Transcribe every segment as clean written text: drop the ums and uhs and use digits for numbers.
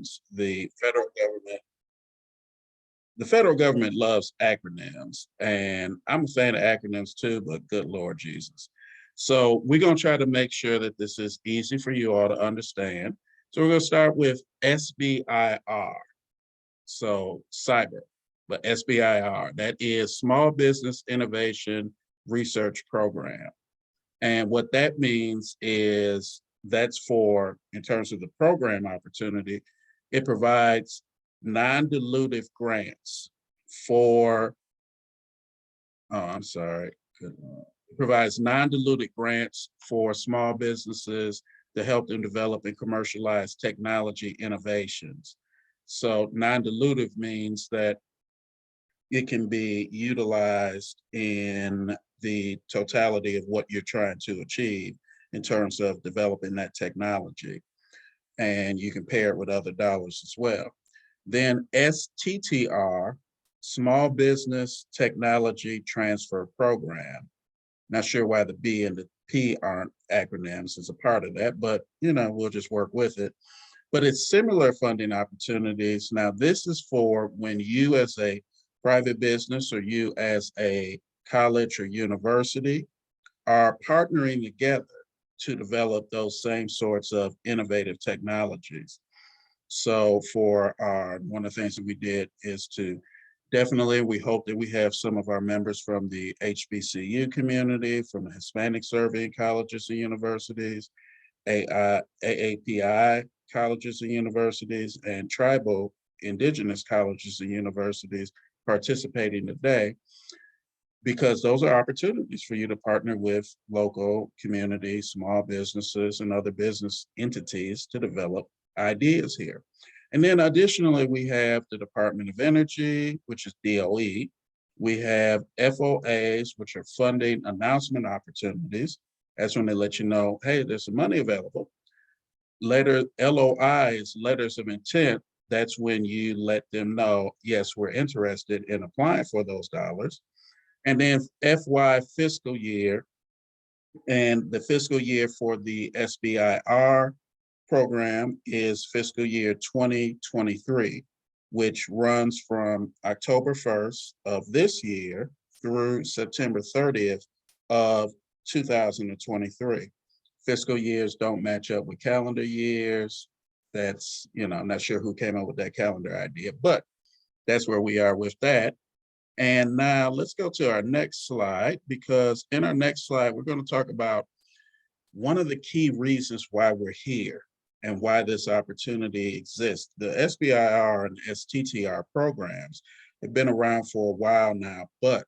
programs. The federal government loves acronyms, and I'm a fan of acronyms too, but good Lord Jesus. So we're going to try to make sure that this is easy for you all to understand. So we're going to start with SBIR. So cyber, but SBIR, that is Small Business Innovation Research Program. And what that means is that's for, in terms of the program opportunity, it provides non-dilutive grants for, it provides non-dilutive grants for small businesses to help them develop and commercialize technology innovations. So non-dilutive means that it can be utilized in the totality of what you're trying to achieve in terms of developing that technology. And you can pair it with other dollars as well. Then STTR, Small Business Technology Transfer Program. Not sure why the B and the P aren't acronyms as a part of that, but we'll just work with it. But it's similar funding opportunities. Now, this is for when you as a private business or you as a college or university are partnering together to develop those same sorts of innovative technologies. So for one of the things that we did is to definitely, we hope that we have some of our members from the HBCU community, from the Hispanic Serving Colleges and Universities, AAPI colleges and universities, and tribal indigenous colleges and universities participating today, because those are opportunities for you to partner with local communities, small businesses, and other business entities to develop ideas here. And then additionally, we have the Department of Energy, which is DOE. We have FOAs, which are funding announcement opportunities. That's when they let you know, hey, there's some money available. Later, LOIs, letters of intent, that's when you let them know, yes, we're interested in applying for those dollars. And then FY fiscal year, and the fiscal year for the SBIR program is fiscal year 2023, which runs from October 1st of this year through September 30th of 2023. Fiscal years don't match up with calendar years. That's, I'm not sure who came up with that calendar idea, but that's where we are with that. And now let's go to our next slide, because in our next slide, we're going to talk about one of the key reasons why we're here and why this opportunity exists. The SBIR and STTR programs have been around for a while now, but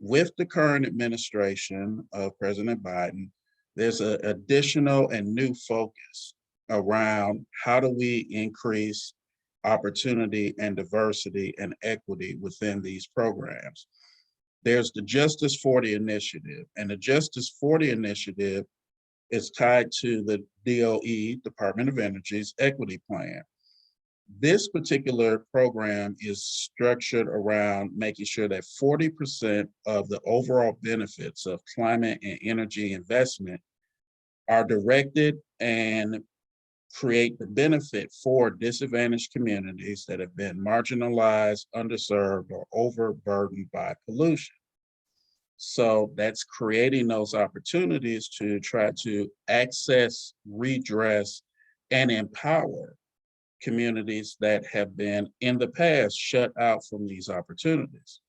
with the current administration of President Biden, there's an additional and new focus around how do we increase opportunity and diversity and equity within these programs. There's the Justice40 Initiative, and the Justice40 Initiative is tied to the DOE, Department of Energy's equity plan. This particular program is structured around making sure that 40% of the overall benefits of climate and energy investment are directed and create the benefit for disadvantaged communities that have been marginalized, underserved, or overburdened by pollution. So that's creating those opportunities to try to access, redress, and empower communities that have been in the past shut out from these opportunities.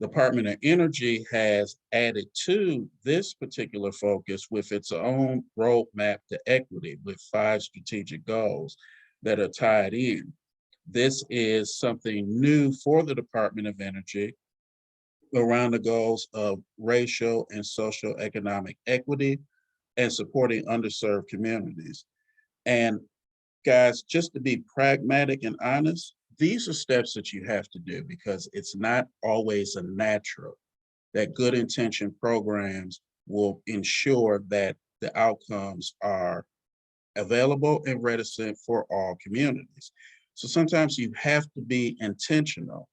The Department of Energy has added to this particular focus with its own roadmap to equity with 5 strategic goals that are tied in. This is something new for the Department of Energy around the goals of racial and social economic equity and supporting underserved communities. And guys, just to be pragmatic and honest, these are steps that you have to do, because it's not always a natural that good intention programs will ensure that the outcomes are available and reticent for all communities. So sometimes you have to be intentional,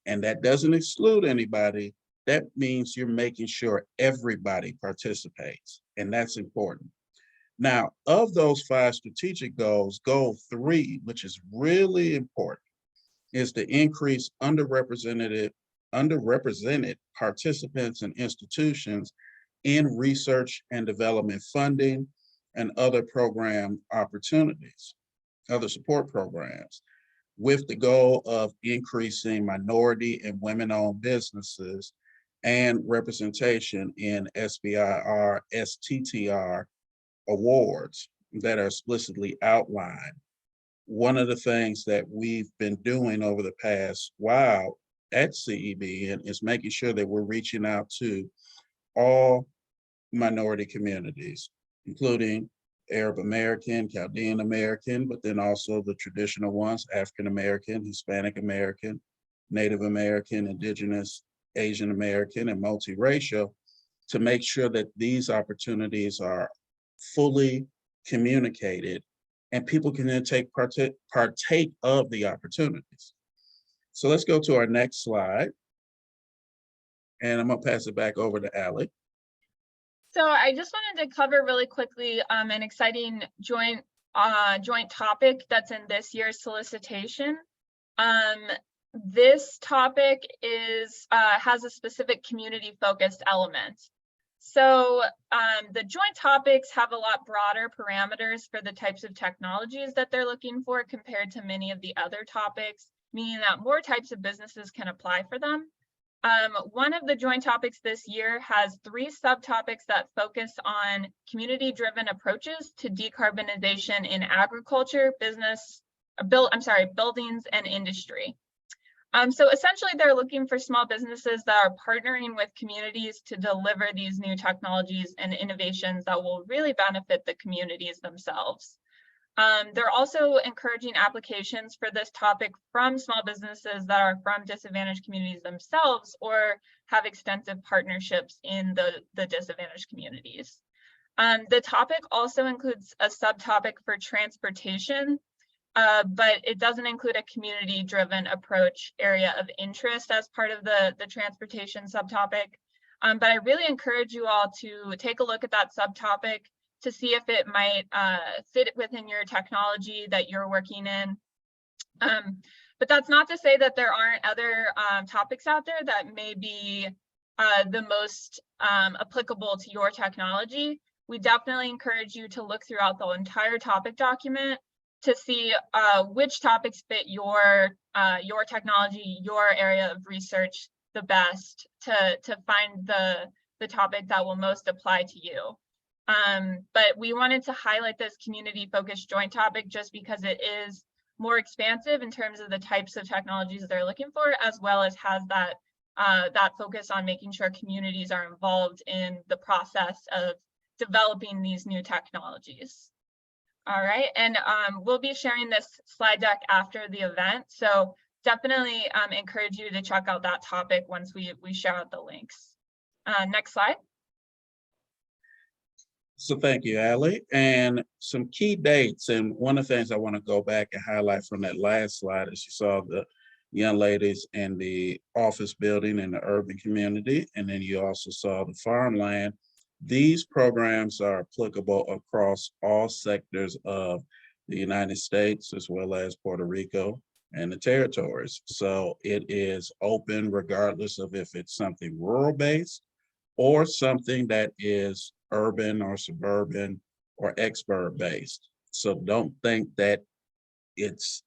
and that doesn't exclude anybody. That means you're making sure everybody participates, and that's important. Now, of those 5 strategic goals, goal 3, which is really important, is to increase underrepresented participants and institutions in research and development funding and other program opportunities, other support programs, with the goal of increasing minority and women-owned businesses and representation in SBIR, STTR awards that are explicitly outlined. One of the things that we've been doing over the past while at CEB is making sure that we're reaching out to all minority communities, including Arab American, Chaldean American, but then also the traditional ones, African American, Hispanic American, Native American, Indigenous, Asian American, and multiracial, to make sure that these opportunities are fully communicated and people can then partake of the opportunities. So let's go to our next slide. And I'm gonna pass it back over to Allie. So I just wanted to cover really quickly an exciting joint topic that's in this year's solicitation. This topic has a specific community-focused element. So the joint topics have a lot broader parameters for the types of technologies that they're looking for compared to many of the other topics, meaning that more types of businesses can apply for them. One of the joint topics this year has 3 subtopics that focus on community-driven approaches to decarbonization in agriculture, buildings, and industry. So essentially, they're looking for small businesses that are partnering with communities to deliver these new technologies and innovations that will really benefit the communities themselves. They're also encouraging applications for this topic from small businesses that are from disadvantaged communities themselves or have extensive partnerships in the disadvantaged communities. The topic also includes a subtopic for transportation, but it doesn't include a community-driven approach area of interest as part of the transportation subtopic. But I really encourage you all to take a look at that subtopic to see if it might fit within your technology that you're working in. But that's not to say that there aren't other topics out there that may be the most applicable to your technology. We definitely encourage you to look throughout the entire topic document to see which topics fit your technology, your area of research the best, to find the topic that will most apply to you. But we wanted to highlight this community-focused joint topic just because it is more expansive in terms of the types of technologies they're looking for, as well as has that focus on making sure communities are involved in the process of developing these new technologies. All right, and we'll be sharing this slide deck after the event, so definitely encourage you to check out that topic once we share out the links. Next slide. So thank you, Allie. And some key dates, and one of the things I want to go back and highlight from that last slide is you saw the young ladies in the office building in the urban community, and then you also saw the farmland. These programs are applicable across all sectors of the United States, as well as Puerto Rico and the territories. So it is open regardless of if it's something rural-based or something that is urban or suburban or exurb-based. So don't think that it's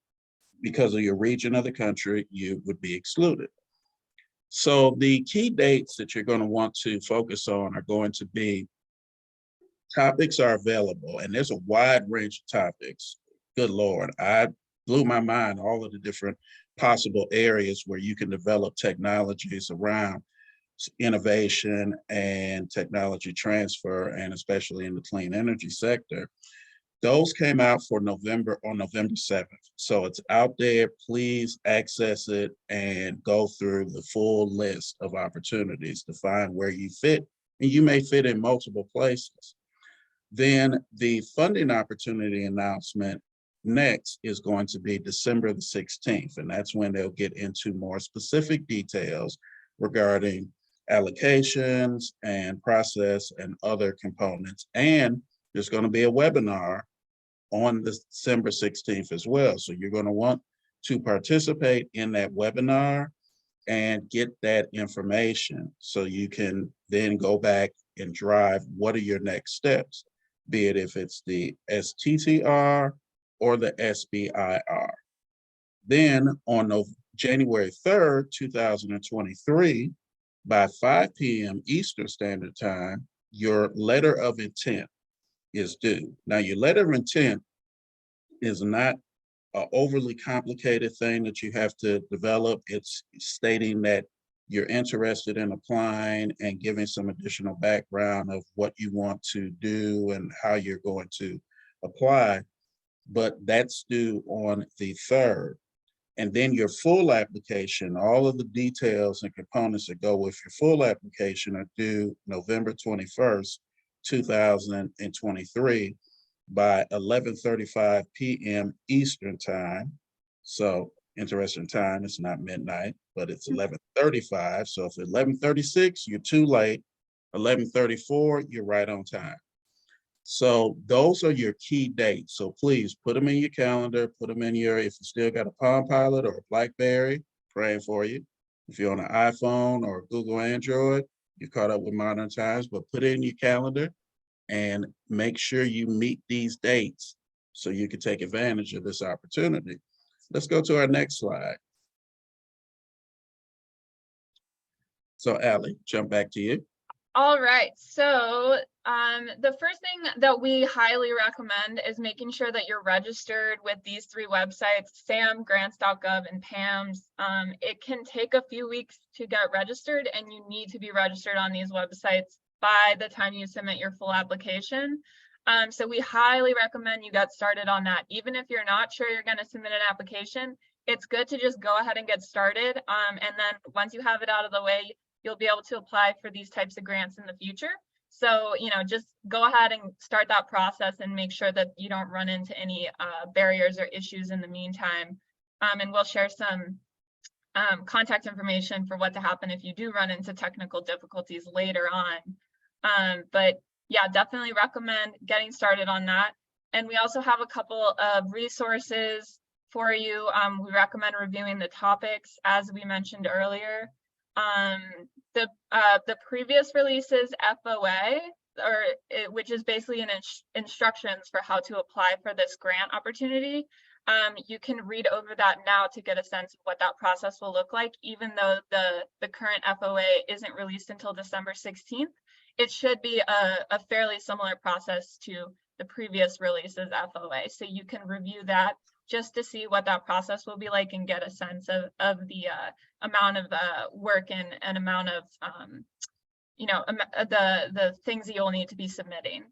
because of your region of the country, you would be excluded. So the key dates that you're going to want to focus on are going to be, topics are available, and there's a wide range of topics. Good Lord, I blew my mind, all of the different possible areas where you can develop technologies around innovation and technology transfer, and especially in the clean energy sector. Those came out for November, on November 7th. So it's out there, please access it and go through the full list of opportunities to find where you fit, and you may fit in multiple places. Then the funding opportunity announcement next is going to be December the 16th, and that's when they'll get into more specific details regarding allocations and process and other components, and there's going to be a webinar on December 16th as well. So you're going to want to participate in that webinar and get that information so you can then go back and drive what are your next steps, be it if it's the STTR or the SBIR. Then on January 3rd, 2023, by 5 p.m. Eastern Standard Time, your letter of intent is due. Now, your letter of intent is not an overly complicated thing that you have to develop. It's stating that you're interested in applying and giving some additional background of what you want to do and how you're going to apply. But that's due on the 3rd. And then your full application, all of the details and components that go with your full application are due November 21st, 2023 by 11:35 p.m. Eastern Time. So interesting time, it's not midnight, but it's 11:35. So if 11:36, you're too late. 11:34, you're right on time. So those are your key dates. So please put them in your calendar, put them in your, if you still got a Palm Pilot or a BlackBerry, praying for you. If you're on an iPhone or Google Android, you're caught up with modern times, but put it in your calendar and make sure you meet these dates so you can take advantage of this opportunity. Let's go to our next slide. So Allie, jump back to you. All right, so the first thing that we highly recommend is making sure that you're registered with these 3 websites, SAM, grants.gov, and PAMS. It can take a few weeks to get registered, and you need to be registered on these websites by the time you submit your full application. So we highly recommend you get started on that. Even if you're not sure you're going to submit an application, it's good to just go ahead and get started. And then once you have it out of the way, you'll be able to apply for these types of grants in the future. So, just go ahead and start that process and make sure that you don't run into any barriers or issues in the meantime. And we'll share some contact information for what to happen if you do run into technical difficulties later on. But yeah, definitely recommend getting started on that. And we also have a couple of resources for you. We recommend reviewing the topics as we mentioned earlier. The previous releases FOA, which is basically instructions for how to apply for this grant opportunity. You can read over that now to get a sense of what that process will look like. Even though the current FOA isn't released until December 16th, it should be a fairly similar process to the previous releases FOA. So you can review that just to see what that process will be like and get a sense of the amount of work and amount of the things that you'll need to be submitting.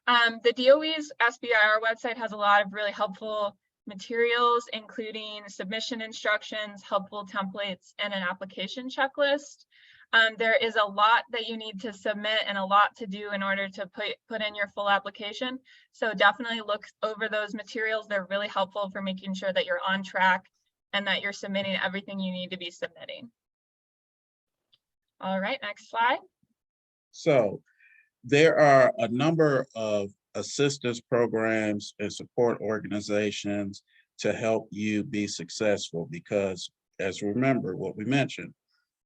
The DOE's SBIR website has a lot of really helpful materials, including submission instructions, helpful templates, and an application checklist. There is a lot that you need to submit and a lot to do in order to put in your full application. So definitely look over those materials. They're really helpful for making sure that you're on track and that you're submitting everything you need to be submitting. All right, next slide. So there are a number of assistance programs and support organizations to help you be successful because, as remember what we mentioned,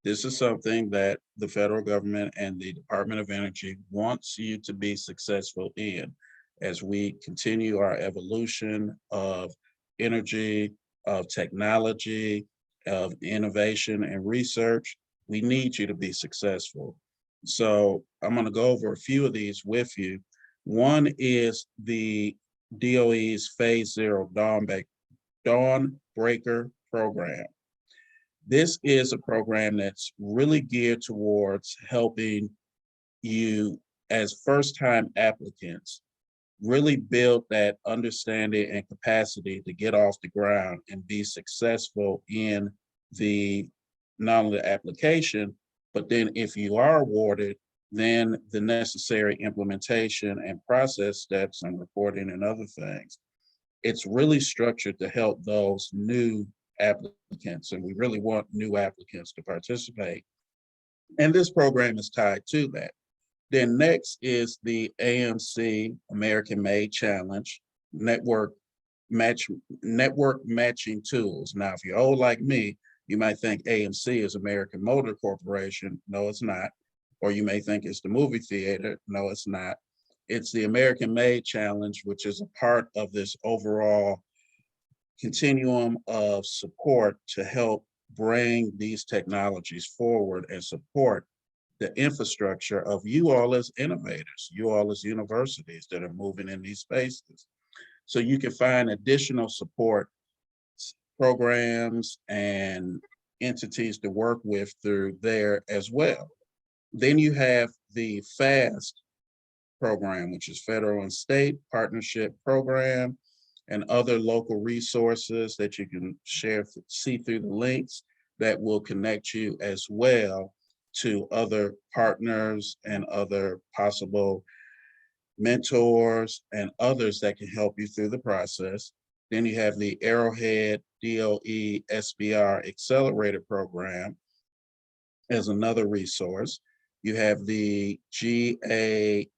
this is something that the federal government and the Department of Energy wants you to be successful in. As we continue our evolution of energy, of technology, of innovation and research, we need you to be successful. So I'm going to go over a few of these with you. One is the DOE's Phase 0 Dawnbreaker Program. This is a program that's really geared towards helping you as first-time applicants really build that understanding and capacity to get off the ground and be successful in not only the application, but then if you are awarded, then the necessary implementation and process steps and reporting and other things. It's really structured to help those new applicants, and we really want new applicants to participate. And this program is tied to that. Then next is the AMC American Made Challenge network matching tools. Now, if you're old like me, you might think AMC is American Motor Corporation. No, it's not. Or you may think it's the movie theater. No, it's not. It's the American Made Challenge, which is a part of this overall continuum of support to help bring these technologies forward and support the infrastructure of you all as innovators, you all as universities that are moving in these spaces. So you can find additional support programs and entities to work with through there as well. Then you have the FAST program, which is Federal and State Partnership Program, and other local resources that you can see through the links that will connect you as well to other partners and other possible mentors and others that can help you through the process. Then you have the Arrowhead DoE SBIR Accelerator Program as another resource. You have the GAFC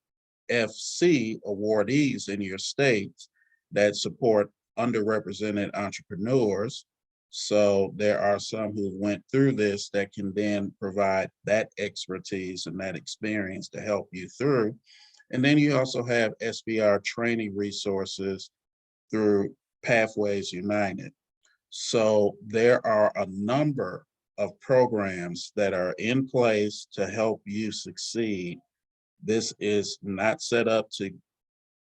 awardees in your states that support underrepresented entrepreneurs. So there are some who went through this that can then provide that expertise and that experience to help you through. And then you also have SBIR training resources through Pathways United. So there are a number of programs that are in place to help you succeed. This is not set up to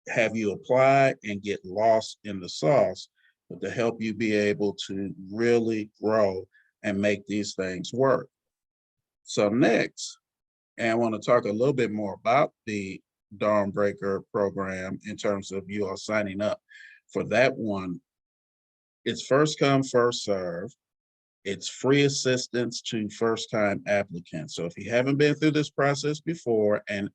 have you apply and get lost in the sauce, but to help you be able to really grow and make these things work. So next, and I want to talk a little bit more about the Dawnbreaker program in terms of you all signing up for that one. It's first come, first serve. It's free assistance to first-time applicants. So if you haven't been through this process before, and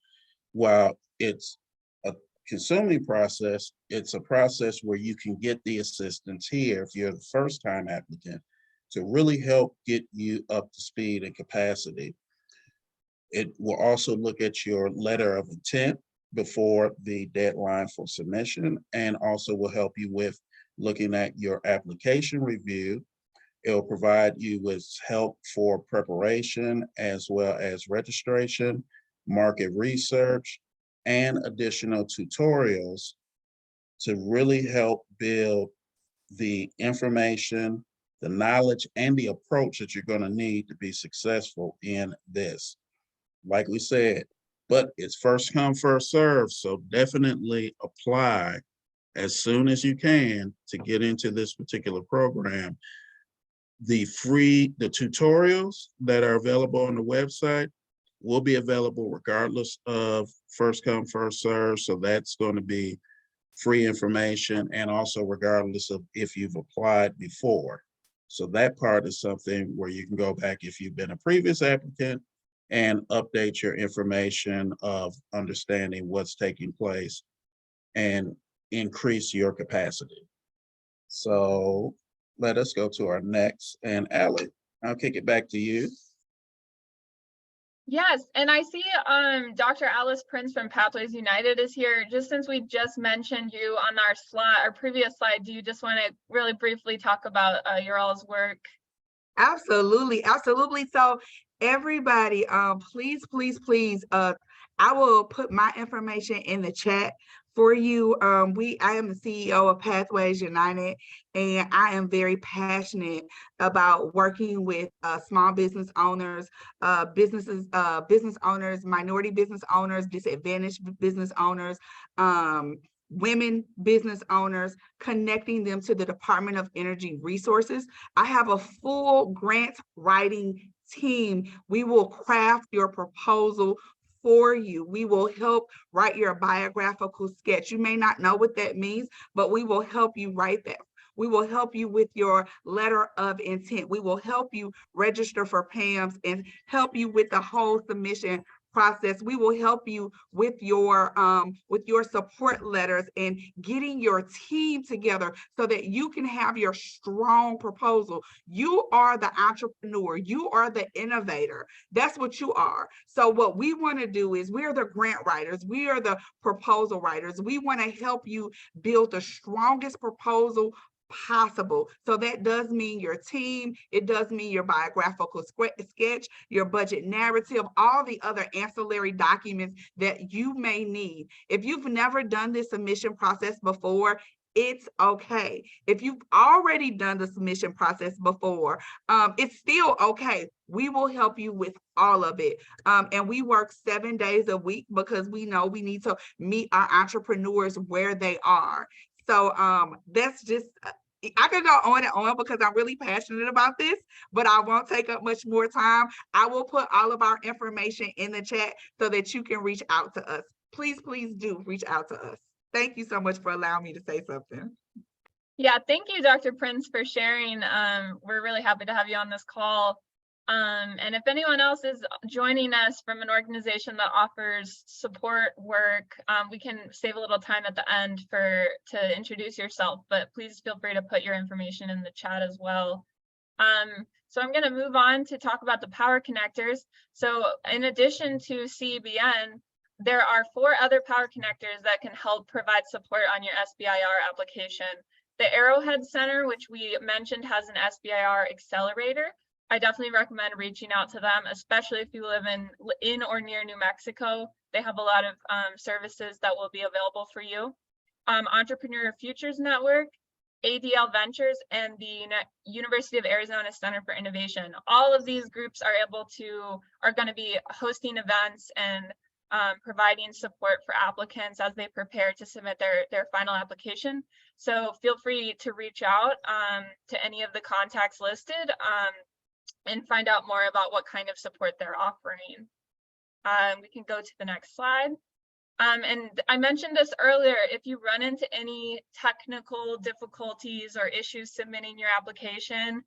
while it's a consuming process, it's a process where you can get the assistance here if you're the first-time applicant to really help get you up to speed and capacity. It will also look at your letter of intent before the deadline for submission, and also will help you with looking at your application review. It'll provide you with help for preparation as well as registration, market research, and additional tutorials to really help build the information, the knowledge, and the approach that you're going to need to be successful in this. Like we said, but it's first come, first serve. So definitely apply as soon as you can to get into this particular program. The tutorials that are available on the website will be available regardless of first come, first serve. So that's going to be free information, and also regardless of if you've applied before. So that part is something where you can go back if you've been a previous applicant and update your information of understanding what's taking place and increase your capacity. So let us go to our next, and Allie, I'll kick it back to you. Yes, and I see Dr. Alice Prince from Pathways United is here. Just since we just mentioned you on our previous slide, do you just want to really briefly talk about your all's work? Absolutely, absolutely. So everybody, please, I will put my information in the chat for you. I am the CEO of Pathways United, and I am very passionate about working with small business owners, business owners, minority business owners, disadvantaged business owners, women business owners, connecting them to the Department of Energy Resources. I have a full grant writing team. We will craft your proposal for you. We will help write your biographical sketch. You may not know what that means, but we will help you write that. We will help you with your letter of intent. We will help you register for PAMS and help you with the whole submission process. We will help you with your support letters and getting your team together so that you can have your strong proposal. You are the entrepreneur. You are the innovator. That's what you are. So what we want to do is we're the grant writers. We are the proposal writers. We want to help you build the strongest proposal possible. So that does mean your team, it does mean your biographical sketch, your budget narrative, all the other ancillary documents that you may need. If you've never done this submission process before, it's okay. If you've already done the submission process before, it's still okay. We will help you with all of it. And we work 7 days a week because we know we need to meet our entrepreneurs where they are. So that's just, I could go on and on because I'm really passionate about this, but I won't take up much more time. I will put all of our information in the chat so that you can reach out to us. Please, please do reach out to us. Thank you so much for allowing me to say something. Yeah, thank you, Dr. Prince, for sharing. We're really happy to have you on this call. And if anyone else is joining us from an organization that offers support work, we can save a little time at the end to introduce yourself, but please feel free to put your information in the chat as well. So I'm going to move on to talk about the power connectors. So in addition to CEBN, there are 4 other power connectors that can help provide support on your SBIR application. The Arrowhead Center, which we mentioned, has an SBIR accelerator. I definitely recommend reaching out to them, especially if you live in or near New Mexico. They have a lot of services that will be available for you. Entrepreneur Futures Network, ADL Ventures, and the University of Arizona Center for Innovation. All of these groups are going to be hosting events and providing support for applicants as they prepare to submit their final application. So feel free to reach out to any of the contacts listed and find out more about what kind of support they're offering. We can go to the next slide. And I mentioned this earlier, if you run into any technical difficulties or issues submitting your application,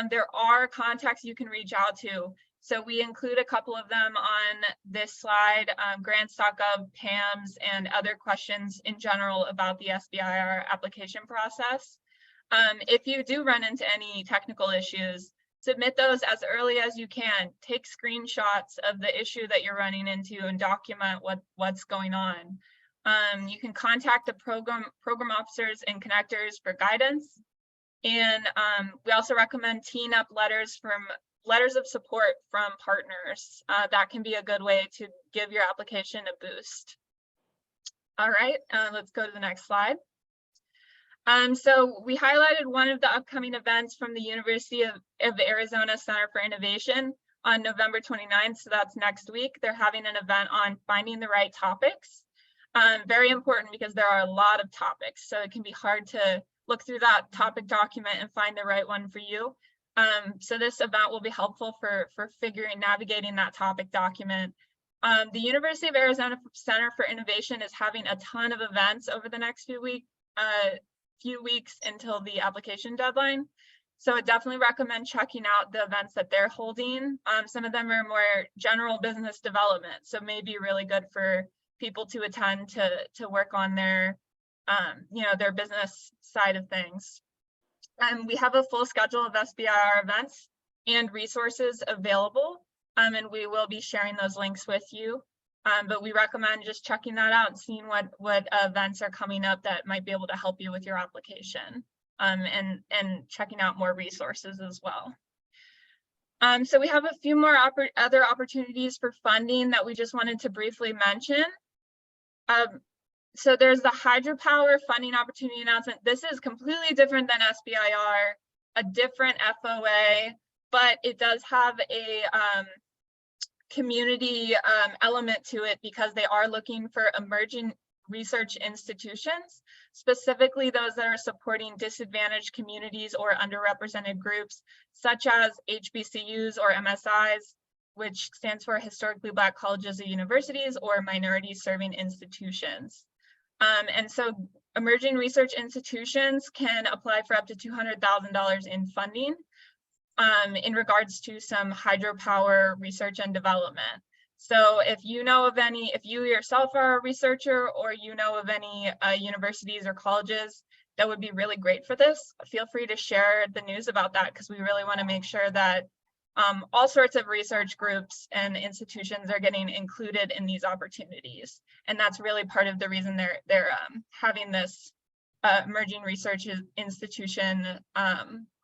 there are contacts you can reach out to. So we include a couple of them on this slide, grants.gov, PAMS, and other questions in general about the SBIR application process. If you do run into any technical issues, submit those as early as you can. Take screenshots of the issue that you're running into and document what's going on. You can contact the program officers and connectors for guidance. And we also recommend teeing up letters of support from partners. That can be a good way to give your application a boost. All right, let's go to the next slide. So we highlighted one of the upcoming events from the University of Arizona Center for Innovation on November 29th. So that's next week. They're having an event on finding the right topics. Very important because there are a lot of topics. So it can be hard to look through that topic document and find the right one for you. So this event will be helpful for navigating that topic document. The University of Arizona Center for Innovation is having a ton of events over the next few weeks until the application deadline. So I definitely recommend checking out the events that they're holding. Some of them are more general business development, so maybe really good for people to attend to work on their their business side of things. We have a full schedule of SBIR events and resources available, and we will be sharing those links with you. But we recommend just checking that out and seeing what events are coming up that might be able to help you with your application, and checking out more resources as well. So we have a few more other opportunities for funding that we just wanted to briefly mention. So there's the Hydropower Funding Opportunity Announcement. This is completely different than SBIR, a different FOA, but it does have a community element to it because they are looking for emerging research institutions, specifically those that are supporting disadvantaged communities or underrepresented groups, such as HBCUs or MSIs, which stands for Historically Black Colleges or Universities, or Minority Serving Institutions. And so emerging research institutions can apply for up to $200,000 in funding in regards to some hydropower research and development. So if you know of any, if you yourself are a researcher or you know of any universities or colleges that would be really great for this, feel free to share the news about that, because we really want to make sure that all sorts of research groups and institutions are getting included in these opportunities. And that's really part of the reason they're having this emerging research institution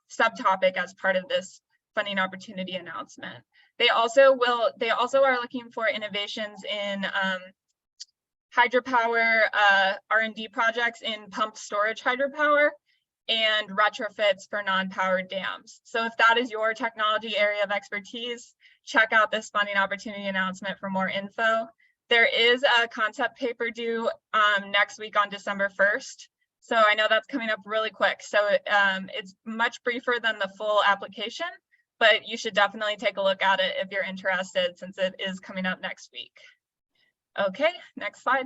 subtopic as part of this funding opportunity announcement. They also are looking for innovations in hydropower R&D projects in pumped storage hydropower and retrofits for non-powered dams. So if that is your technology area of expertise, check out this funding opportunity announcement for more info. There is a concept paper due next week on December 1st. So I know that's coming up really quick. So it's much briefer than the full application, but you should definitely take a look at it if you're interested, since it is coming up next week. Okay, next slide.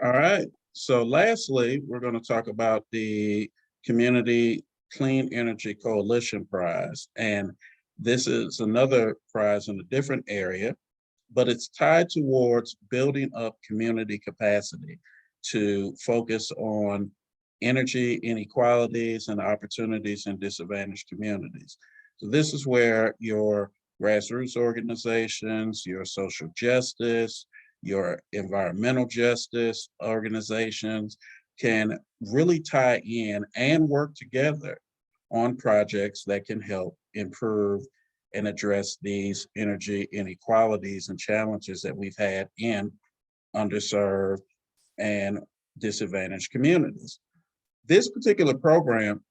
All right. So lastly, we're going to talk about the Community Clean Energy Coalition Prize. And this is another prize in a different area, but it's tied towards building up community capacity to focus on energy inequalities and opportunities in disadvantaged communities. So this is where your grassroots organizations, your social justice, your environmental justice organizations can really tie in and work together on projects that can help improve and address these energy inequalities and challenges that we've had in underserved and disadvantaged communities. This particular program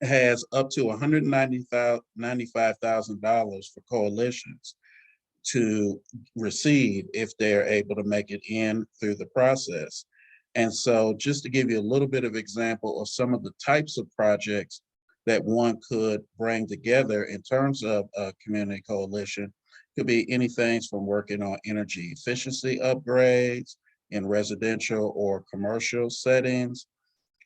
has up to $195,000 for coalitions to receive if they're able to make it in through the process. And so just to give you a little bit of example of some of the types of projects that one could bring together in terms of a community coalition, could be anything from working on energy efficiency upgrades in residential or commercial settings,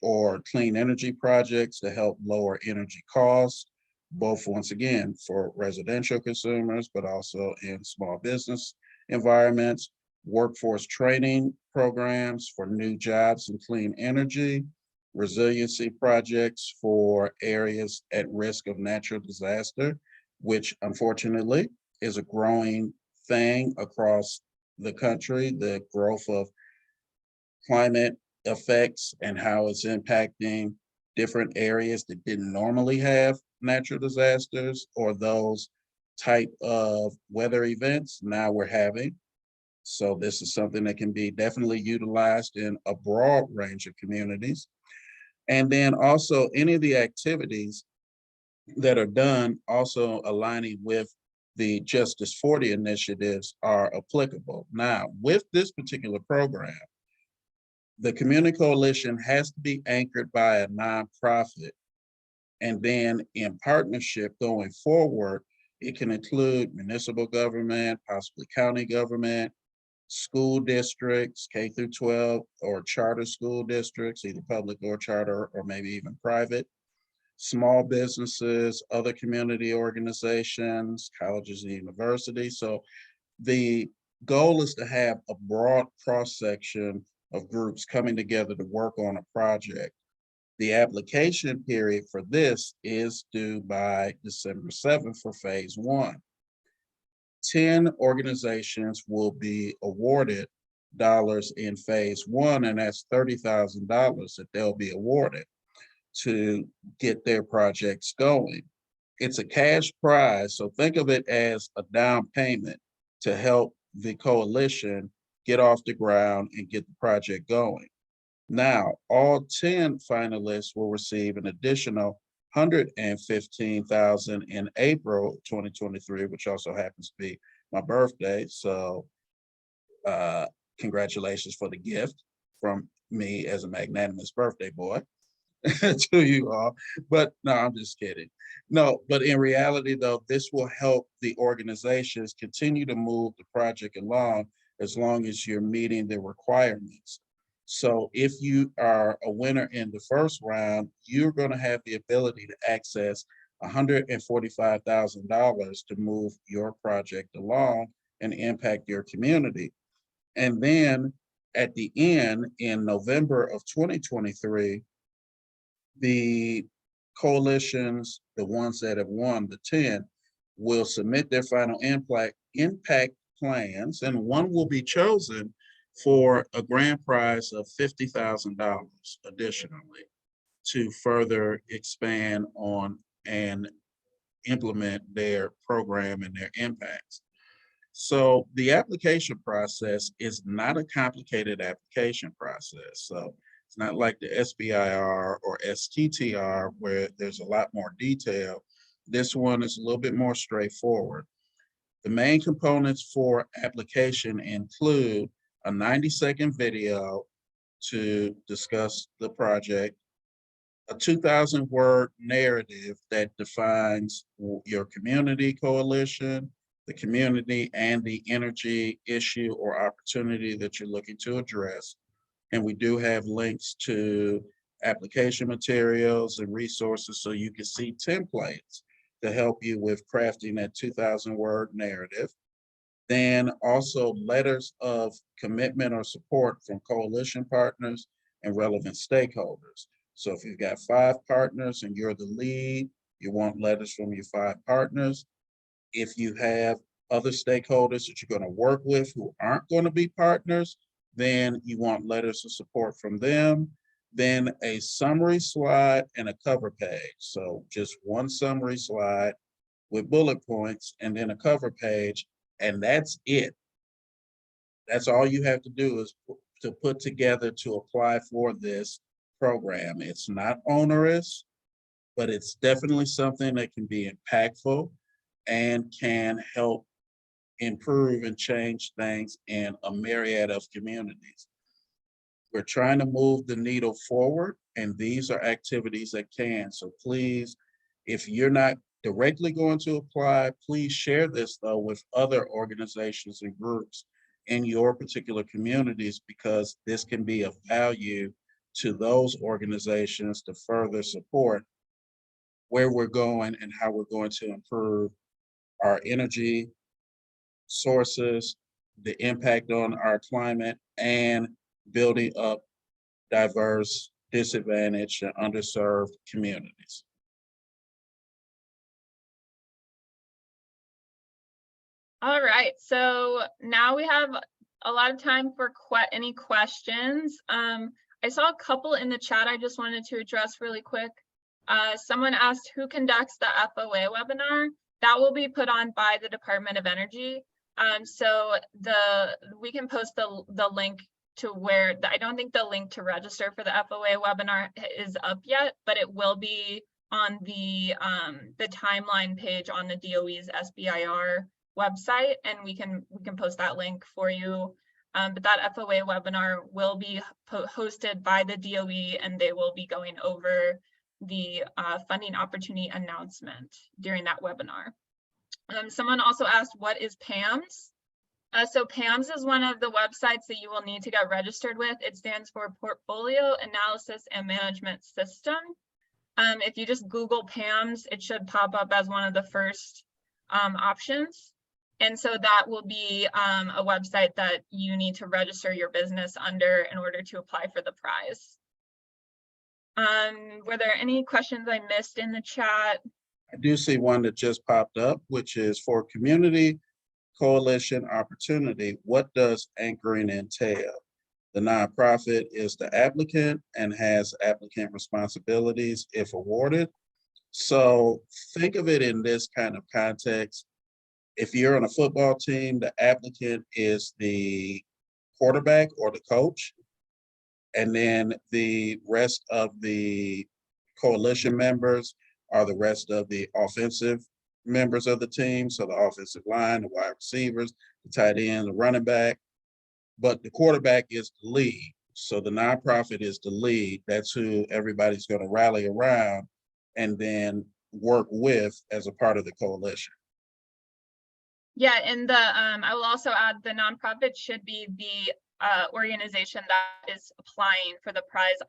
or clean energy projects to help lower energy costs, both once again for residential consumers, but also in small business environments, workforce training programs for new jobs in clean energy, resiliency projects for areas at risk of natural disaster, which unfortunately is a growing thing across the country, the growth of climate effects and how it's impacting different areas that didn't normally have natural disasters or those type of weather events now we're having. So this is something that can be definitely utilized in a broad range of communities. And then also any of the activities that are done also aligning with the Justice40 initiatives are applicable. Now, with this particular program, the community coalition has to be anchored by a nonprofit. And then in partnership going forward, it can include municipal government, possibly county government, school districts, K through 12, or charter school districts, either public or charter, or maybe even private, small businesses, other community organizations, colleges and universities. So the goal is to have a broad cross-section of groups coming together to work on a project. The application period for this is due by December 7th for phase 1. 10 organizations will be awarded dollars in phase 1, and that's $30,000 that they'll be awarded to get their projects going. It's a cash prize, so think of it as a down payment to help the coalition get off the ground and get the project going. Now, all 10 finalists will receive an additional $115,000 in April 2023, which also happens to be my birthday. So congratulations for the gift from me as a magnanimous birthday boy to you all. But no, I'm just kidding. No, but in reality though, this will help the organizations continue to move the project along as long as you're meeting the requirements. So if you are a winner in the first round, you're going to have the ability to access $145,000 to move your project along and impact your community. And then at the end, in November of 2023, the coalitions, the ones that have won, the 10, will submit their final impact plans, and one will be chosen for a grand prize of $50,000 additionally to further expand on and implement their program and their impacts. So the application process is not a complicated application process. So it's not like the SBIR or STTR where there's a lot more detail. This one is a little bit more straightforward. The main components for application include a 90-second video to discuss the project, a 2,000-word narrative that defines your community coalition, the community and the energy issue or opportunity that you're looking to address. And we do have links to application materials and resources so you can see templates to help you with crafting that 2,000-word narrative. Then also letters of commitment or support from coalition partners and relevant stakeholders. So if you've got 5 partners and you're the lead, you want letters from your 5 partners. If you have other stakeholders that you're going to work with who aren't going to be partners, then you want letters of support from them. Then a summary slide and a cover page. So just one summary slide with bullet points and then a cover page, and that's it. That's all you have to do is to put together to apply for this program. It's not onerous, but it's definitely something that can be impactful and can help improve and change things in a myriad of communities. We're trying to move the needle forward, and these are activities that can. So please, if you're not directly going to apply, please share this though with other organizations and groups in your particular communities, because this can be of value to those organizations to further support where we're going and how we're going to improve our energy sources, the impact on our climate, and building up diverse, disadvantaged, and underserved communities. All right, so now we have a lot of time for any questions. I saw a couple in the chat I just wanted to address really quick. Someone asked who conducts the FOA webinar. That will be put on by the Department of Energy. So we can post the link to where, I don't think the link to register for the FOA webinar is up yet, but it will be on the timeline page on the DOE's SBIR website, and we can post that link for you. But that FOA webinar will be hosted by the DOE, and they will be going over the funding opportunity announcement during that webinar. Someone also asked, what is PAMS? So PAMS is one of the websites that you will need to get registered with. It stands for Portfolio Analysis and Management System. If you just Google PAMS, it should pop up as one of the first options. And so that will be a website that you need to register your business under in order to apply for the prize. Were there any questions I missed in the chat? I do see one that just popped up, which is for community coalition opportunity. What does anchoring entail? The nonprofit is the applicant and has applicant responsibilities if awarded. So think of it in this kind of context. If you're on a football team, the applicant is the quarterback or the coach, and then the rest of the coalition members are the rest of the offensive members of the team. So the offensive line, the wide receivers, the tight end, the running back, but the quarterback is the lead. So the nonprofit is the lead. That's who everybody's going to rally around and then work with as a part of the coalition. Yeah, and I will also add the nonprofit should be the organization that is applying for the prize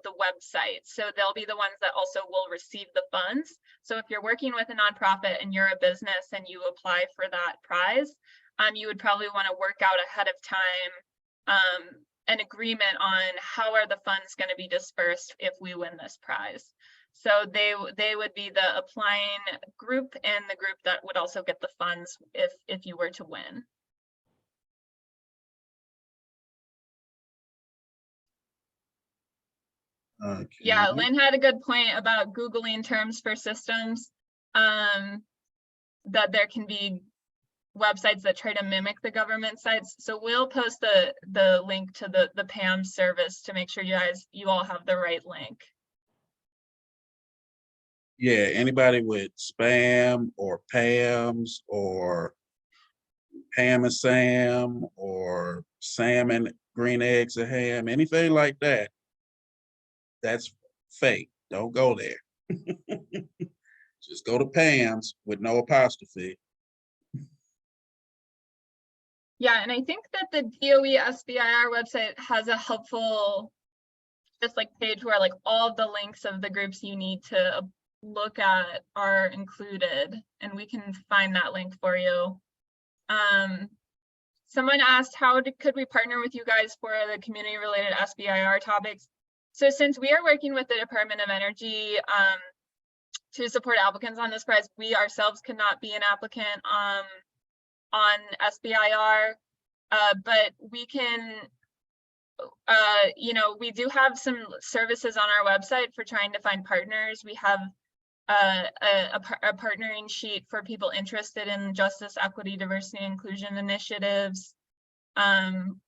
the website. So they'll be the ones that also will receive the funds. So if you're working with a nonprofit and you're a business and you apply for that prize, you would probably want to work out ahead of time an agreement on how are the funds going to be dispersed if we win this prize. So they would be the applying group and the group that would also get the funds if you were to win. Okay. Yeah, Lynn had a good point about Googling terms for systems, that there can be websites that try to mimic the government sites. So we'll post the link to the PAM service to make sure you all have the right link. Yeah, anybody with spam or PAMs or Pam and Sam or Sam and green eggs and ham, anything like that, that's fake. Don't go there. Just go to Pam's with no apostrophe. Yeah, and I think that the DOE SBIR website has a helpful just like page where like all of the links of the groups you need to look at are included, and we can find that link for you. Someone asked, could we partner with you guys for the community related SBIR topics? So since we are working with the Department of Energy to support applicants on this prize, we ourselves cannot be an applicant on SBIR, but we can, we do have some services on our website for trying to find partners. We have a partnering sheet for people interested in justice, equity, diversity, and inclusion initiatives.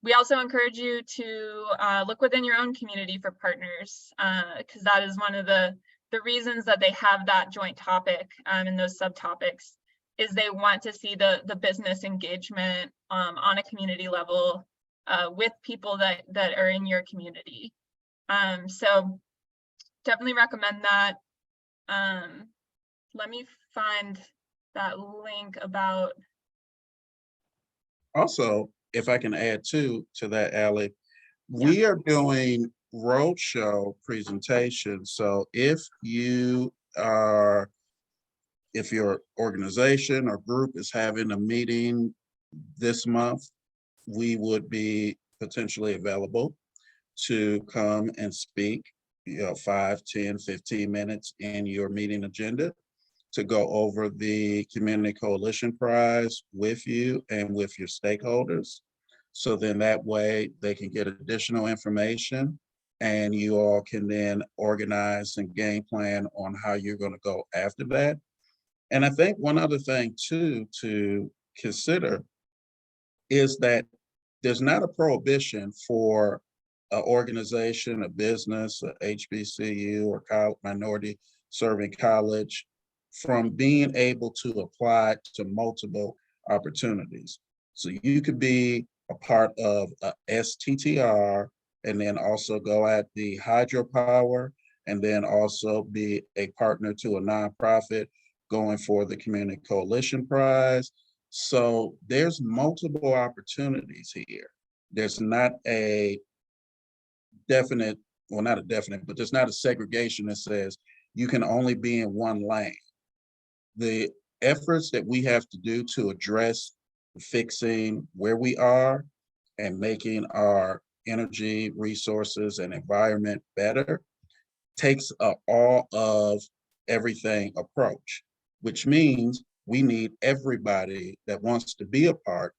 We also encourage you to look within your own community for partners, because that is one of the reasons that they have that joint topic and those subtopics is they want to see the business engagement on a community level with people that are in your community. So definitely recommend that. Let me find that link about. Also, if I can add to that, Allie, we are doing roadshow presentations. So if your organization or group is having a meeting this month, we would be potentially available to come and speak, 5, 10, 15 minutes in your meeting agenda to go over the Community Coalition Prize with you and with your stakeholders. So then that way they can get additional information and you all can then organize and game plan on how you're going to go after that. And I think one other thing too to consider is that there's not a prohibition for an organization, a business, a HBCU or minority serving college from being able to apply to multiple opportunities. So you could be a part of a STTR and then also go at the hydropower and then also be a partner to a nonprofit going for the Community Coalition Prize. So there's multiple opportunities here. There's not a definite, well, not a definite, but there's not a segregation that says you can only be in one lane. The efforts that we have to do to address fixing where we are and making our energy, resources, and environment better takes a all of everything approach, which means we need everybody that wants to be a part,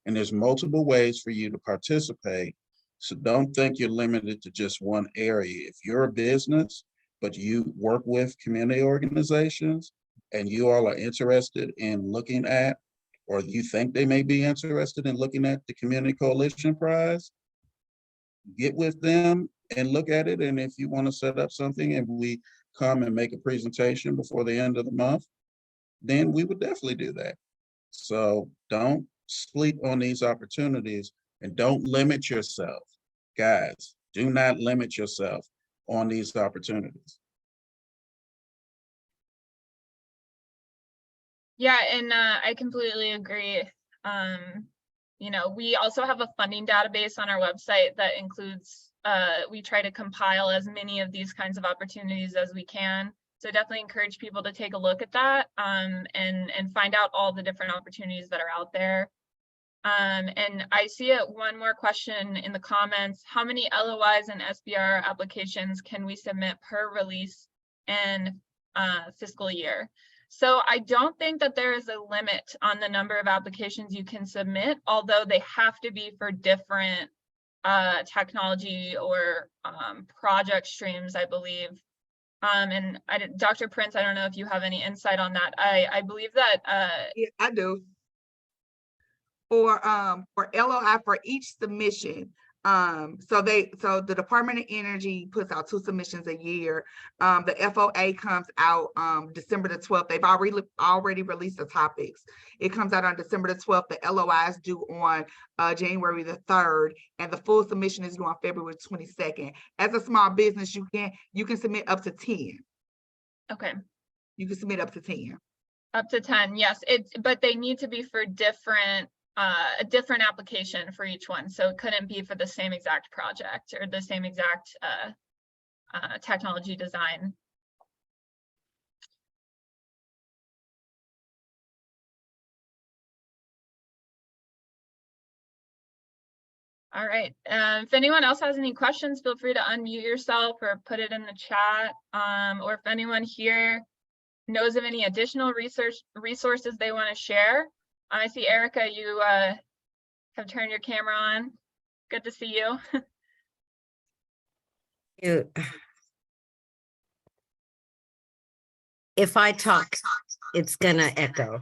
and there's multiple ways for you to participate. So don't think you're limited to just one area. If you're a business, but you work with community organizations and you all are interested in looking at, or you think they may be interested in looking at the Community Coalition Prize, get with them and look at it. And if you want to set up something and we come and make a presentation before the end of the month, then we would definitely do that. So don't sleep on these opportunities and don't limit yourself. Guys, do not limit yourself on these opportunities. Yeah, and I completely agree. We also have a funding database on our website that includes we try to compile as many of these kinds of opportunities as we can. So definitely encourage people to take a look at that and find out all the different opportunities that are out there. And I see one more question in the comments. How many LOIs and SBIR applications can we submit per release and fiscal year? So I don't think that there is a limit on the number of applications you can submit, although they have to be for different technology or project streams, I believe. And Dr. Prince, I don't know if you have any insight on that. I believe that Yeah, I do. For LOI for each submission. So the Department of Energy puts out 2 submissions a year. The FOA comes out December the 12th. They've already released the topics. It comes out on December the 12th. The LOI is due on January the 3rd, and the full submission is due on February 22nd. As a small business, you can submit up to 10. okay. You can submit up to 10. Up to 10, yes. But they need to be for different a different application for each one. So it couldn't be for the same exact project or the same exact technology design. All right. If anyone else has any questions, feel free to unmute yourself or put it in the chat. Or if anyone here knows of any additional resources they want to share. I see Erica, you have turned your camera on. Good to see you. If I talk, it's gonna echo.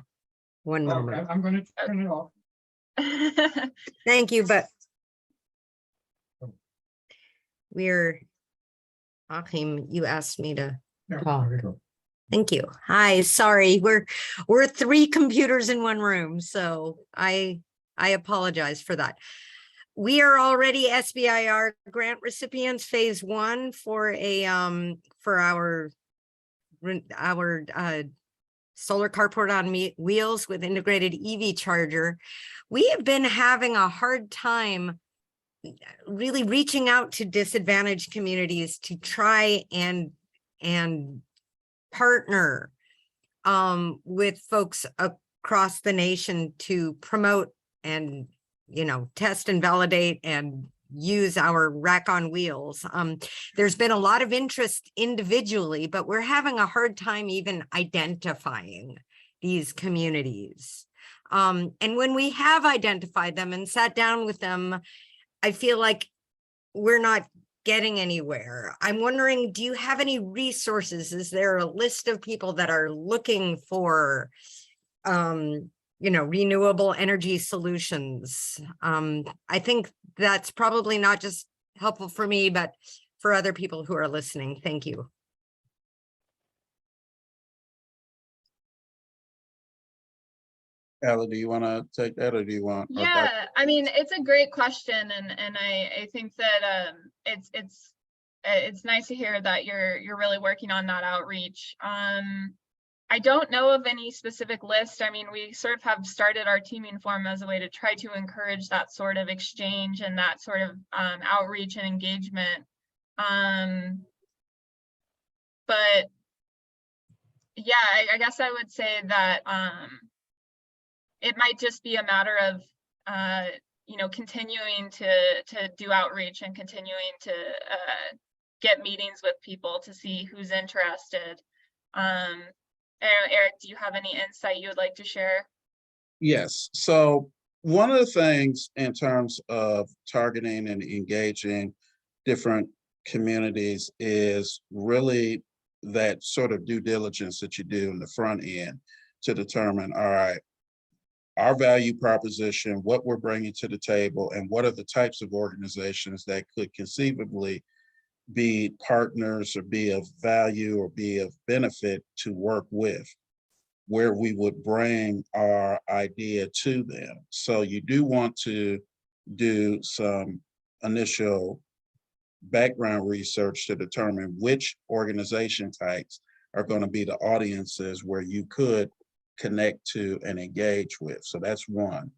One moment. I'm going to turn it off. Thank you, but Achim, you asked me to Yeah, talk. there you go. Thank you. Hi, sorry, we're 3 computers in one room, so I apologize for that. We are already SBIR grant recipients, phase 1 for for our solar carport on wheels with integrated EV charger. We have been having a hard time really reaching out to disadvantaged communities to try and partner with folks across the nation to promote and, test and validate and use our rack on wheels. There's been a lot of interest individually, but we're having a hard time even identifying these communities. And when we have identified them and sat down with them, I feel like we're not getting anywhere. I'm wondering, do you have any resources? Is there a list of people that are looking for, renewable energy solutions? I think that's probably not just helpful for me, but for other people who are listening. Thank you. Allie, do you want to take that, or do you want? Yeah, I mean, it's a great question, and I think that it's nice to hear that you're really working on that outreach. I don't know of any specific list. I mean, we sort of have started our teaming forum as a way to try to encourage that sort of exchange and that sort of outreach and engagement. But yeah, I guess I would say that it might just be a matter of continuing to do outreach and continuing to get meetings with people to see who's interested. Eric, do you have any insight you would like to share? Yes. So one of the things in terms of targeting and engaging different communities is really that sort of due diligence that you do in the front end to determine, all right, our value proposition, what we're bringing to the table, and what are the types of organizations that could conceivably be partners or be of value or be of benefit to work with, where we would bring our idea to them. So you do want to do some initial background research to determine which organization types are going to be the audiences where you could connect to and engage with. So that's one.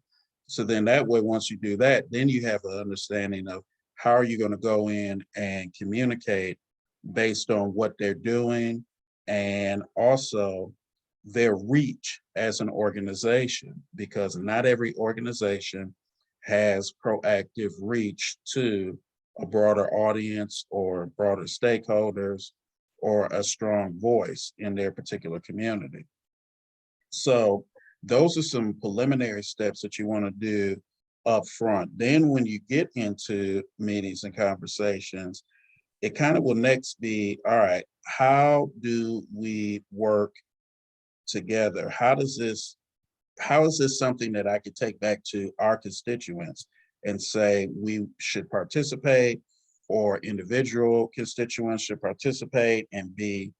So then that way, once you do that, then you have an understanding of how are you going to go in and communicate based on what they're doing, and also their reach as an organization, because not every organization has proactive reach to a broader audience or broader stakeholders or a strong voice in their particular community. So those are some preliminary steps that you want to do up front. Then when you get into meetings and conversations, it kind of will next be, all right, how do we work together? How is this something that I could take back to our constituents and say we should participate, or individual constituents should participate and be,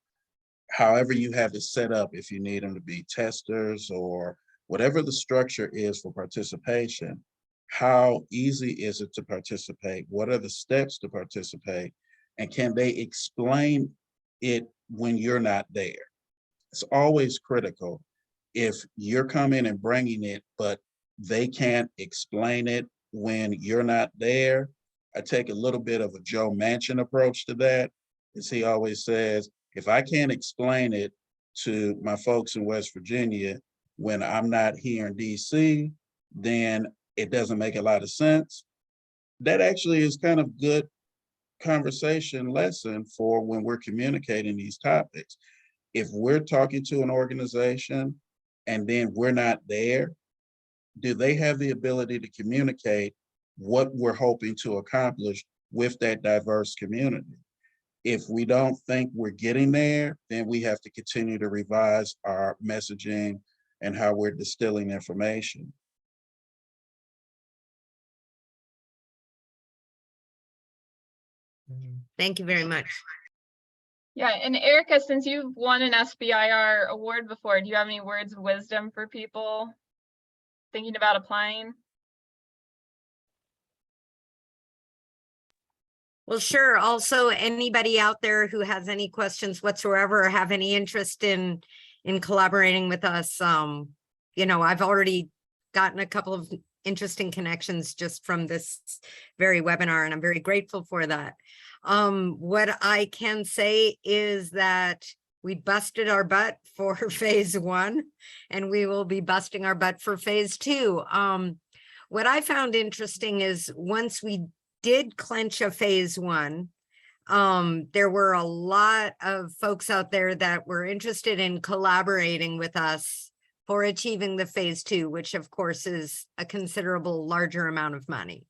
however you have it set up, if you need them to be testers or whatever the structure is for participation, how easy is it to participate? What are the steps to participate? And can they explain it when you're not there? It's always critical. If you're coming and bringing it, but they can't explain it when you're not there, I take a little bit of a Joe Manchin approach to that, as he always says, if I can't explain it to my folks in West Virginia when I'm not here in DC, then it doesn't make a lot of sense. That actually is kind of good conversation lesson for when we're communicating these topics. If we're talking to an organization and then we're not there, do they have the ability to communicate what we're hoping to accomplish with that diverse community? If we don't think we're getting there, then we have to continue to revise our messaging and how we're distilling information. Thank you very much. Yeah, and Erica, since you've won an SBIR award before, do you have any words of wisdom for people thinking about applying? Well, sure. Also, anybody out there who has any questions whatsoever or have any interest in collaborating with us, you know, I've already gotten a couple of interesting connections just from this very webinar, and I'm very grateful for that. What I can say is that we busted our butt for phase 1, and we will be busting our butt for phase 2. What I found interesting is once we did clench a phase 1, there were a lot of folks out there that were interested in collaborating with us for achieving the phase 2, which of course is a considerable larger amount of money.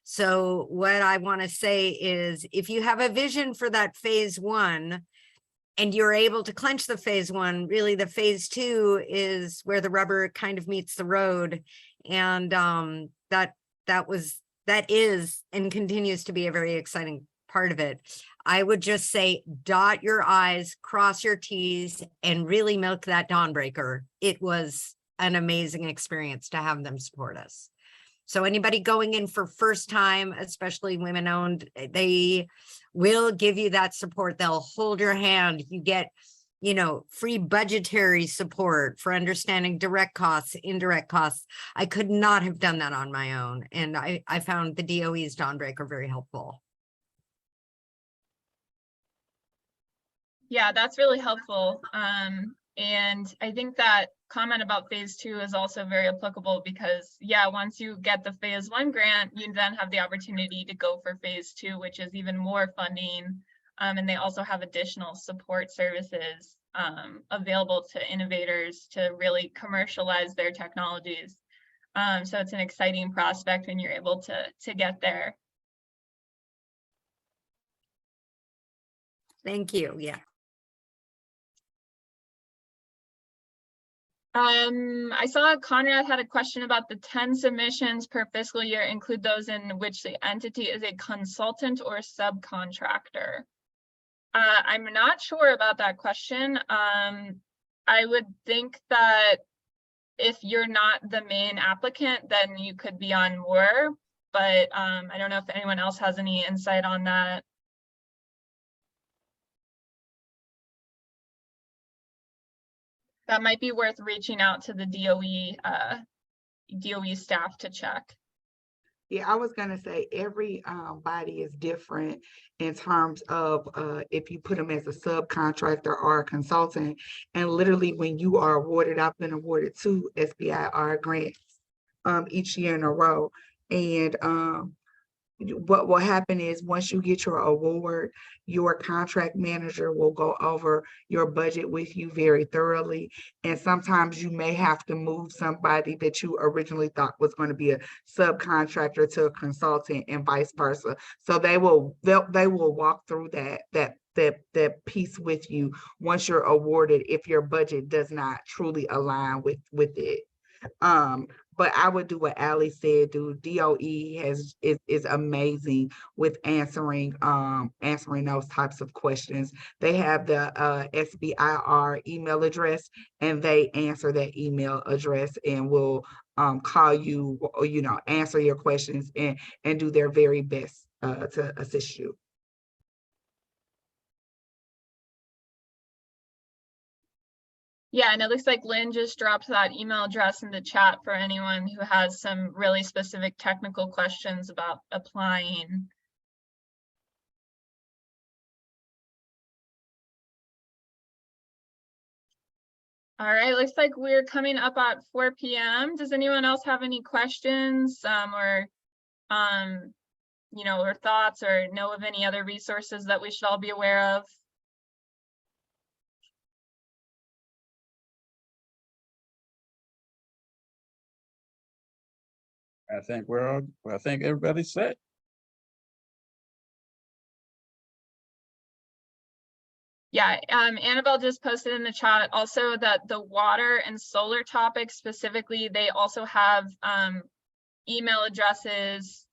So what I want to say is, if you have a vision for that phase 1 and you're able to clench the phase 1, really the phase 2 is where the rubber kind of meets the road. And that is and continues to be a very exciting part of it. I would just say, dot your I's, cross your T's, and really milk that Dawnbreaker. It was an amazing experience to have them support us. So anybody going in for first time, especially women owned, they will give you that support. They'll hold your hand. You get, you know, free budgetary support for understanding direct costs, indirect costs. I could not have done that on my own. And I found the DOE's Dawnbreaker very helpful. Yeah, that's really helpful. And I think that comment about phase 2 is also very applicable because, yeah, once you get the phase 1 grant, you then have the opportunity to go for phase 2, which is even more funding. And they also have additional support services available to innovators to really commercialize their technologies. So it's an exciting prospect when you're able to get there. Thank you. Yeah. I saw Conrad had a question about the 10 submissions per fiscal year include those in which the entity is a consultant or subcontractor. I'm not sure about that question. I would think that if you're not the main applicant, then you could be on more, but I don't know if anyone else has any insight on that. That might be worth reaching out to the DOE staff to check. Yeah, I was gonna say every body is different in terms of if you put them as a subcontractor or a consultant. And literally when you are awarded, I've been awarded 2 SBIR grants each year in a row. And what will happen is once you get your award, your contract manager will go over your budget with you very thoroughly. And sometimes you may have to move somebody that you originally thought was going to be a subcontractor to a consultant and vice versa. So they will walk through that piece with you once you're awarded if your budget does not truly align with it. But I would do what Allie said, dude. DOE is amazing with answering those types of questions. They have the SBIR email address, and they answer that email address and will call you, or, answer your questions and do their very best to assist you. Yeah, and it looks like Lynn just dropped that email address in the chat for anyone who has some really specific technical questions about applying. All right, looks like we're coming up at 4 p.m. Does anyone else have any questions or thoughts, or know of any other resources that we should all be aware of? I think everybody's set. Yeah, Annabelle just posted in the chat also that the water and solar topics specifically, they also have email addresses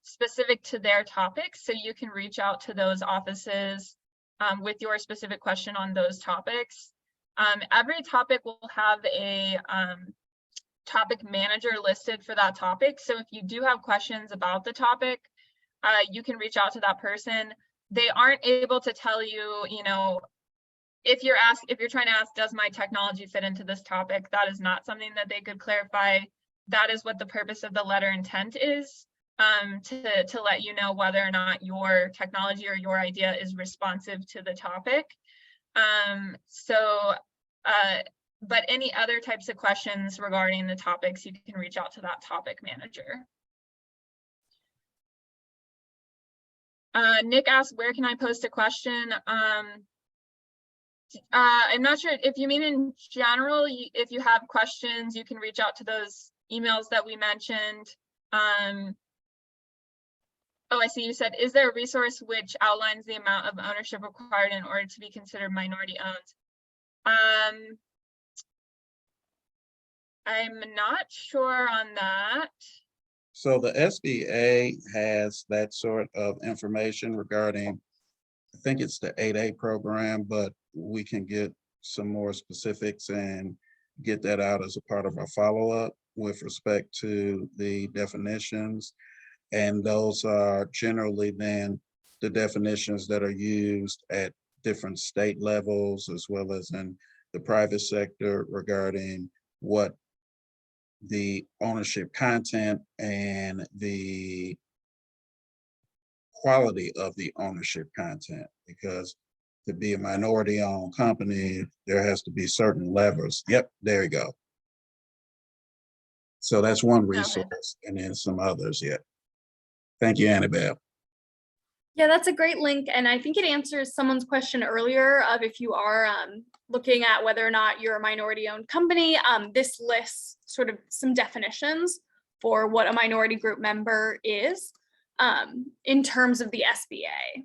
specific to their topics. So you can reach out to those offices with your specific question on those topics. Every topic will have a topic manager listed for that topic. So if you do have questions about the topic, you can reach out to that person. They aren't able to tell you, if you're trying to ask, does my technology fit into this topic? That is not something that they could clarify. That is what the purpose of the letter intent is, to let you know whether or not your technology or your idea is responsive to the topic. But any other types of questions regarding the topics, you can reach out to that topic manager. Nick asked, where can I post a question? I'm not sure if you mean in general, if you have questions, you can reach out to those emails that we mentioned. Oh, I see you said, is there a resource which outlines the amount of ownership required in order to be considered minority owned? I'm not sure on that. So the SBA has that sort of information regarding, I think it's the 8A program, but we can get some more specifics and get that out as a part of our follow-up with respect to the definitions. And those are generally then the definitions that are used at different state levels, as well as in the private sector, regarding what the ownership content and the quality of the ownership content. Because to be a minority owned company, there has to be certain levers. Yep, there you go. So that's one resource, and then some others. Yeah. Thank you, Annabelle. Yeah, that's a great link. And I think it answers someone's question earlier of if you are looking at whether or not you're a minority owned company. This lists sort of some definitions for what a minority group member is in terms of the SBA.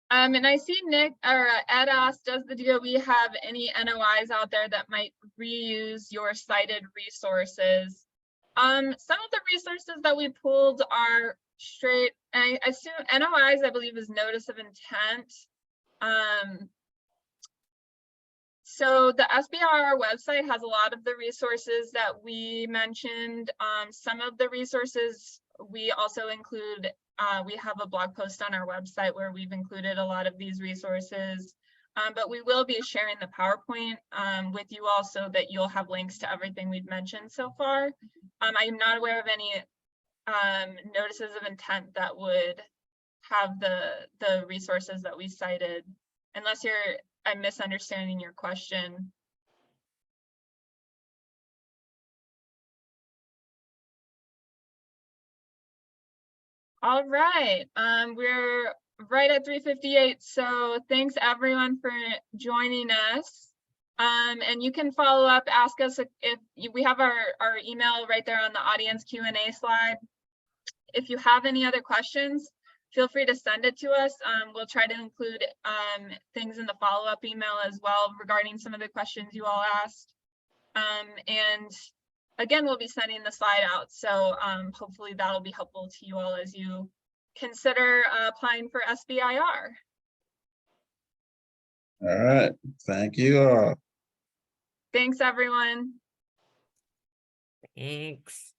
And I see Nick or Ed asked, does the DOE have any NOIs out there that might reuse your cited resources? Some of the resources that we pulled are straight, I assume NOIs, I believe, is notice of intent. So the SBIR website has a lot of the resources that we mentioned. Some of the resources we also include, we have a blog post on our website where we've included a lot of these resources. But we will be sharing the PowerPoint with you all so that you'll have links to everything we've mentioned so far. I am not aware of any notices of intent that would have the resources that we cited, unless I'm misunderstanding your question. All right, we're right at 3:58, so thanks everyone for joining us. And you can follow up, ask us if we have our email right there on the audience Q&A slide. If you have any other questions, feel free to send it to us. We'll try to include things in the follow-up email as well regarding some of the questions you all asked. And again, we'll be sending the slide out, so hopefully that'll be helpful to you all as you consider applying for SBIR. All right, thank you all. Thanks, everyone. Thanks.